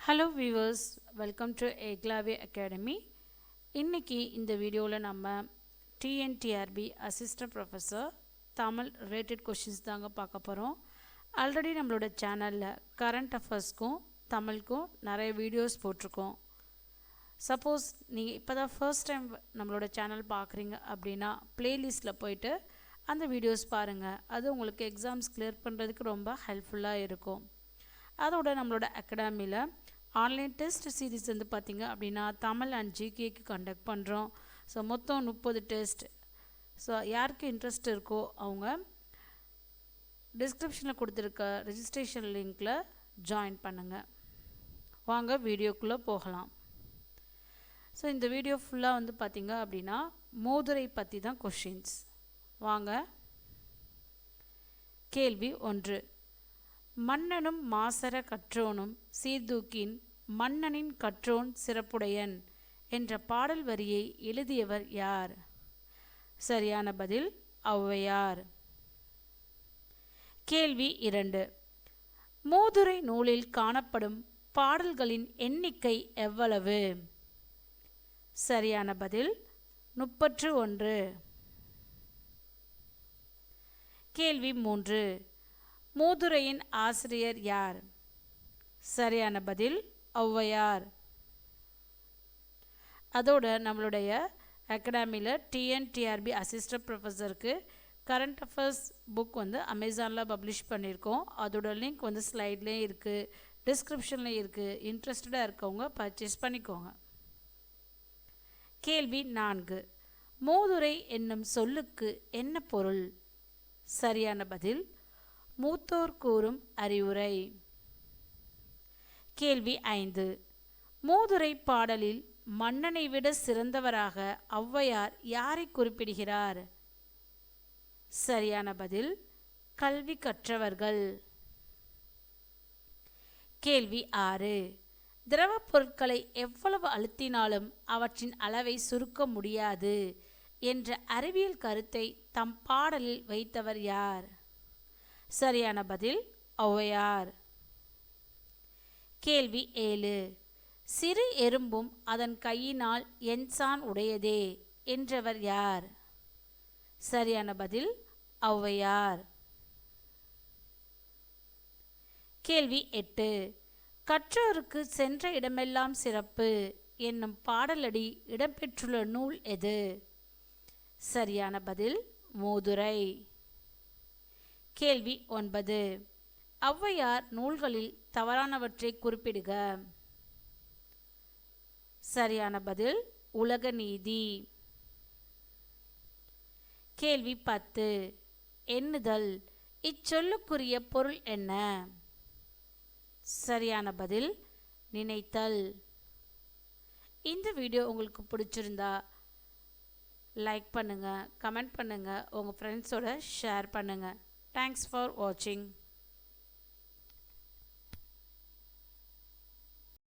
Hello viewers, welcome to Eklavya academy. இன்றைக்கி இந்த வீடியோவில் நம்ம TNTRB assistant professor Tamil related questions தாங்க பார்க்க போகிறோம். ஆல்ரெடி நம்மளோட சேனலில் கரண்ட் அஃபேர்ஸ்க்கும் தமிழுக்கும் நிறைய வீடியோஸ் போட்டிருக்கோம். சப்போஸ் நீங்கள் இப்போ தான் ஃபர்ஸ்ட் டைம் நம்மளோட சேனல் பார்க்குறீங்க அப்படின்னா ப்ளேலிஸ்ட்டில் போயிட்டு அந்த வீடியோஸ் பாருங்கள். அது உங்களுக்கு எக்ஸாம்ஸ் கிளியர் பண்ணுறதுக்கு ரொம்ப ஹெல்ப்ஃபுல்லாக இருக்கும். அதோட நம்மளோட அகாடமியில் ஆன்லைன் டெஸ்ட் சீரீஸ் வந்து பார்த்திங்க அப்படின்னா தமிழ் அண்ட் ஜிகேக்கு கண்டக்ட் பண்ணுறோம். ஸோ மொத்தம் 30 டெஸ்ட். ஸோ யாருக்கு இன்ட்ரெஸ்ட் இருக்கோ அவங்க டிஸ்கிரிப்ஷனில் கொடுத்துருக்க ரெஜிஸ்ட்ரேஷன் லிங்க்கில் ஜாயின் பண்ணுங்கள். வாங்க வீடியோக்குள்ளே போகலாம். ஸோ இந்த வீடியோ ஃபுல்லாக வந்து பார்த்திங்க அப்படின்னா மோதுரை பற்றி தான் கொஷின்ஸ். வாங்க. கேள்வி 1. மன்னனும் மாசற கற்றோனும் சீர்தூக்கின் மன்னனின் கற்றோன் சிறப்புடையன் என்ற பாடல் வரியை எழுதியவர் யார்? சரியான பதில் ஔவையார். கேள்வி 2. மூதுரை நூலில் காணப்படும் பாடல்களின் எண்ணிக்கை எவ்வளவு? சரியான பதில் 31. கேள்வி 3. மூதுரையின் ஆசிரியர் யார்? சரியான பதில் ஔவையார். அதோட நம்மளுடைய அகாடமியில் டிஎன்டிஆர்பி அசிஸ்டன்ட் ப்ரொஃபஸருக்கு கரண்ட் அஃபேர்ஸ் புக் வந்து அமேசானில் பப்ளிஷ் பண்ணியிருக்கோம். அதோட லிங்க் வந்து ஸ்லைட்லேயும் இருக்குது, டிஸ்கிரிப்ஷன்லேயும் இருக்குது. இன்ட்ரெஸ்டடாக இருக்கவங்க பர்ச்சேஸ் பண்ணிக்கோங்க. கேள்வி 4. மூதுரை என்னும் சொல்லுக்கு என்ன பொருள்? சரியான பதில் மூத்தோர் கூறும் அறிவுரை. கேள்வி 5. மூதுரை பாடலில் மன்னனை விட சிறந்தவராக ஔவையார் யாரை குறிப்பிடுகிறார்? சரியான பதில் கல்வி கற்றவர்கள். கேள்வி 6. திரவ பொருட்களை எவ்வளவு அழுத்தினாலும் அவற்றின் அளவை சுருக்க முடியாது என்ற அறிவியல் கருத்தை தம் பாடலில் வைத்தவர் யார்? சரியான பதில் ஔவையார். கேள்வி 7. சிறு எறும்பும் அதன் கையினால் என்சான் உடையதே என்றவர் யார்? சரியான பதில் ஔவையார். கேள்வி 8. கற்றோருக்கு சென்ற இடமெல்லாம் சிறப்பு என்னும் பாடலடி இடம்பெற்றுள்ள நூல் எது? சரியான பதில் மூதுரை. கேள்வி 9. ஔவையார் நூல்களில் தவறானவற்றை குறிப்பிடுக. சரியான பதில் உலக நீதி. கேள்வி 10. எண்ணுதல் இச்சொல்லுக்குரிய பொருள் என்ன? சரியான பதில் நினைத்தல். இந்த வீடியோ உங்களுக்கு பிடிச்சிருந்தா லைக் பண்ணுங்கள், கமெண்ட் பண்ணுங்கள், உங்கள் ஃப்ரெண்ட்ஸோட ஷேர் பண்ணுங்கள். Thanks for watching.